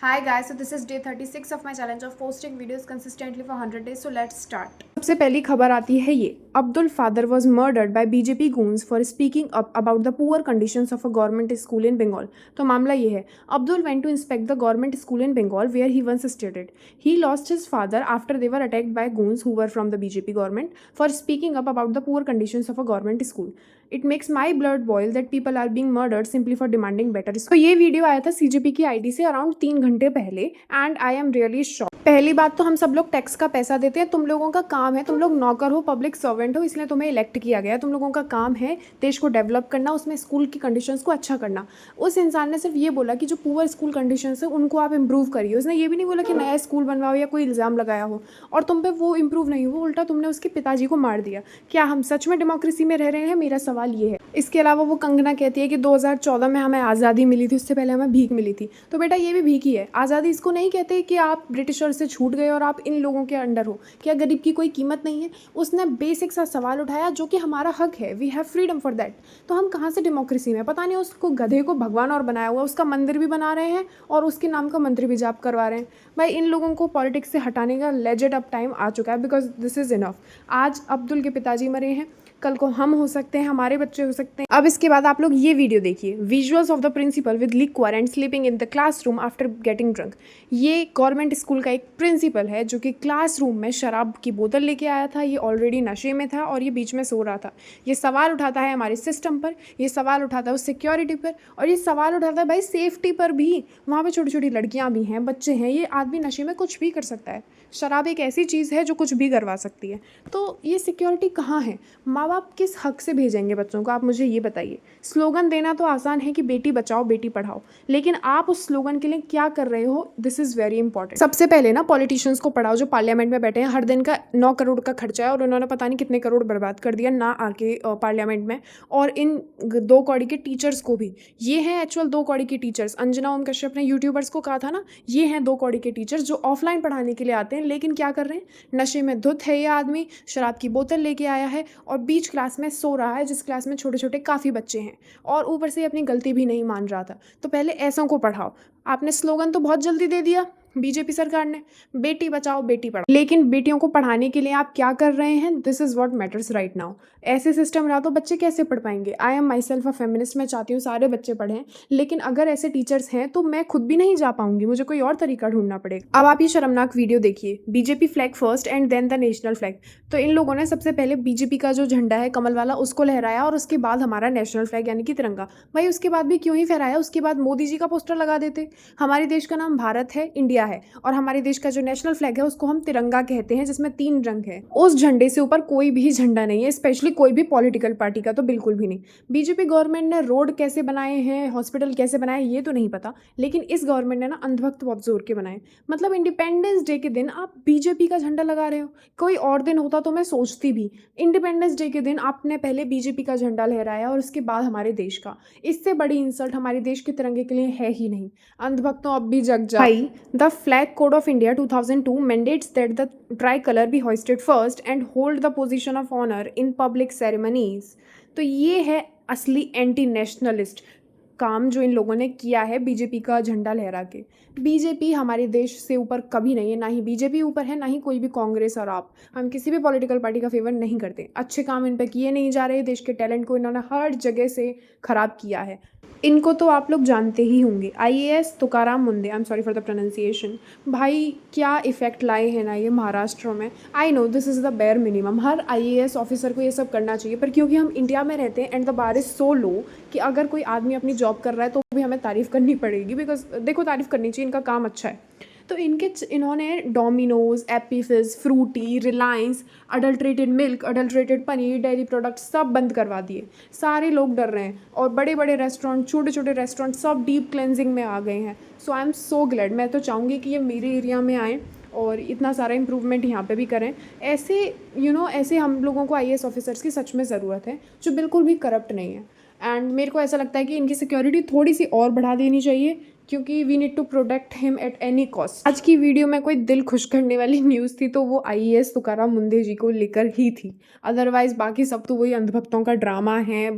Hi guys, so this is day 36 of my challenge of posting videos consistently for 100 days. So let's start. सबसे पहली खबर आती है ये, Abdul father was murdered by BJP goons for speaking up about the poor conditions of a government school in Bengal. तो मामला ये है, Abdul went to inspect the government school in Bengal where he once studied. He lost his father after they were attacked by goons who were from the BJP government for speaking up about the poor conditions of a government school. It makes my blood boil that people are being murdered simply for demanding better. तो ये video आया था CJP की ID से around 3 घंटे पहले and I am really shock. पहली बात तो हम सब लोग टैक्स का पैसा देते हैं, तुम लोगों का काम है, तुम लोग नौकर हो, पब्लिक सर्वेंट हो, इसलिए तुम्हें इलेक्ट किया गया है। तुम लोगों का काम है देश को डेवलप करना, उसमें स्कूल की कंडीशंस को अच्छा करना। उस इंसान ने सिर्फ ये बोला कि जो पुअर स्कूल कंडीशंस है उनको आप इम्प्रूव करिए। उसने ये भी नहीं बोला कि नया स्कूल बनवाओ या कोई इल्ज़ाम लगाया हो और तुम पे वो इम्प्रूव नहीं हुआ, उल्टा तुमने उसके पिताजी को मार दिया। क्या हम सच में डेमोक्रेसी में रह रहे हैं? मेरा सवाल ये है। इसके अलावा वो कंगना कहती है कि 2014 में हमें आज़ादी मिली थी, उससे पहले हमें भीख मिली थी। तो बेटा ये भी भीख ही है। आज़ादी इसको नहीं कहते कि आप ब्रिटिशर से छूट गए और आप इन लोगों के अंडर हो। क्या गरीब की कोई कीमत नहीं है? उसने बेसिक सा सवाल उठाया जो कि हमारा हक है। We have freedom for that. तो हम कहाँ से डेमोक्रेसी में? पता नहीं उसको गधे को भगवान और बनाया हुआ, उसका मंदिर भी बना रहे हैं और उसके नाम का मंत्र भी जाप करवा रहे हैं। भाई इन लोगों को पॉलिटिक्स से हटाने का लेजेंड अब टाइम आ चुका है, बिकॉज दिस इज़ इनफ। आज अब्दुल के पिताजी मरे हैं, कल को हम हो सकते हैं, हमारे बच्चे हो सकते हैं। अब इसके बाद आप लोग ये वीडियो देखिए, visuals of the principal with liquid and sleeping in the classroom after getting drunk. ये गवर्नमेंट स्कूल का एक प्रिंसिपल है जो कि क्लासरूम में शराब की बोतल लेके आया था। ये ऑलरेडी नशे में था और ये बीच में सो रहा था। ये सवाल उठाता है हमारे सिस्टम पर, ये सवाल उठाता है उस सिक्योरिटी पर, और ये सवाल उठाता है भाई सेफ्टी पर भी। वहाँ पर छोटी छोटी लड़कियाँ भी हैं, बच्चे हैं। ये आदमी नशे में कुछ भी कर सकता है। शराब एक ऐसी चीज़ है जो कुछ भी करवा सकती है। तो ये सिक्योरिटी कहाँ है? माँ बाप किस हक से भेजेंगे बच्चों को? आप मुझे ये बताइए। स्लोगन देना तो आसान है कि बेटी बचाओ बेटी पढ़ाओ, लेकिन आप उस स्लोगन के लिए क्या कर रहे हो, दिस इज़ वेरी इंपॉर्टेंट। सबसे पहले ना पॉलिटिशियंस को पढ़ाओ जो पार्लियामेंट में बैठे हैं। हर दिन का 9 करोड़ का खर्चा है और उन्होंने पता नहीं कितने करोड़ बर्बाद कर दिया ना आके पार्लियामेंट में। और इन 2 कौड़ी के टीचर्स को भी, ये हैं एक्चुअल 2 कौड़ी के टीचर्स। अंजना ओम कश्यप ने यूट्यूबर्स को कहा था ना, ये हैं 2 कौड़ी के टीचर्स जो ऑफलाइन पढ़ाने के लिए आते हैं, लेकिन क्या कर रहे हैं? नशे में धुत है ये आदमी, शराब की बोतल लेके आया है और बीच क्लास में सो रहा है, जिस क्लास में छोटे छोटे काफ़ी बच्चे हैं, और ऊपर से अपनी गलती भी नहीं मान रहा था। तो पहले ऐसों को पढ़ाओ। आपने स्लोगन तो बहुत जल्दी दे दिया बीजेपी सरकार ने, बेटी बचाओ बेटी पढ़ाओ, लेकिन बेटियों को पढ़ाने के लिए आप क्या कर रहे हैं? This is what matters right now. ऐसे सिस्टम रहा तो बच्चे कैसे पढ़ पाएंगे? I am my self a feminist. मैं चाहती हूँ सारे बच्चे पढ़ें, लेकिन अगर ऐसे टीचर्स हैं तो मैं खुद भी नहीं जा पाऊंगी, मुझे कोई और तरीका ढूंढना पड़ेगा। अब आप ये शर्मनाक वीडियो देखिए, BJP flag first and then the national flag. तो इन लोगों ने सबसे पहले बीजेपी का जो झंडा है कमल वाला उसको लहराया और उसके बाद हमारा नेशनल फ्लैग यानी कि तिरंगा। भाई उसके बाद भी क्यों ही फहराया? उसके बाद मोदी जी का पोस्टर लगा देते। हमारे देश का नाम भारत है, इंडिया है, और हमारे देश का जो नेशनल फ्लैग है उसको हम तिरंगा कहते हैं, जिसमें 3 रंग है। उस झंडे से ऊपर कोई भी झंडा नहीं है, स्पेशली कोई भी पॉलिटिकल पार्टी का तो बिल्कुल भी नहीं। बीजेपी गवर्नमेंट ने रोड कैसे बनाए हैं, हॉस्पिटल कैसे बनाए, ये तो नहीं पता, लेकिन इस गवर्नमेंट ने ना अंधभक्त बहुत जोर के बनाए। मतलब इंडिपेंडेंस डे के दिन आप बीजेपी का झंडा लगा रहे हो। कोई और दिन होता तो मैं सोचती भी, इंडिपेंडेंस डे के दिन आपने पहले बीजेपी का झंडा लहराया और उसके बाद हमारे देश का। इससे बड़ी इंसल्ट हमारे देश के तिरंगे के लिए है ही नहीं। अंधभक्तों अब भी जग जाओ। The flag code of India 2002 mandates that the tricolor be hoisted first and hold the position of honor in public ceremonies. तो ये है असली एंटी नेशनलिस्ट काम जो इन लोगों ने किया है बीजेपी का झंडा लहरा के। बीजेपी हमारे देश से ऊपर कभी नहीं है, ना ही बीजेपी ऊपर है, ना ही कोई भी कांग्रेस और आप। हम किसी भी पॉलिटिकल पार्टी का फेवर नहीं करते। अच्छे काम इन पर किए नहीं जा रहे, देश के टैलेंट को इन्होंने हर जगह से ख़राब किया है। इनको तो आप लोग जानते ही होंगे, IAS Tukaram Munde, I am sorry for the pronunciation. भाई क्या इफेक्ट लाए हैं ना ये महाराष्ट्र में। I know this is the bare minimum, her IAS officer को ये सब करना चाहिए, पर क्योंकि हम इंडिया में रहते हैं and the bar is so low कि अगर कोई आदमी अपनी जॉब कर रहा है तो भी हमें तारीफ़ करनी पड़ेगी, बिकॉज देखो तारीफ़ करनी चाहिए, इनका काम अच्छा है। तो इन्होंने Domino's, Appy Fizz, Frooti, Reliance, adulterated milk, adulterated paneer, dairy products सब बंद करवा दिए। सारे लोग डर रहे हैं और बड़े बड़े रेस्टोरेंट, छोटे छोटे रेस्टोरेंट सब डीप क्लेंजिंग में आ गए हैं। सो आई एम सो ग्लैड। मैं तो चाहूँगी कि ये मेरे एरिया में आएँ और इतना सारा इम्प्रूवमेंट यहाँ पे भी करें। ऐसे ऐसे हम लोगों को आईएएस ऑफिसर्स की सच में ज़रूरत है जो बिल्कुल भी करप्ट नहीं है। एंड मेरे को ऐसा लगता है कि इनकी सिक्योरिटी थोड़ी सी और बढ़ा देनी चाहिए, क्योंकि we need to protect him at any cost. आज की वीडियो में कोई दिल खुश करने वाली न्यूज़ थी तो वो आईएएस तुकाराम मुंडे जी को लेकर ही थी। अदरवाइज बाकी सब तो वही अंधभक्तों का ड्रामा है,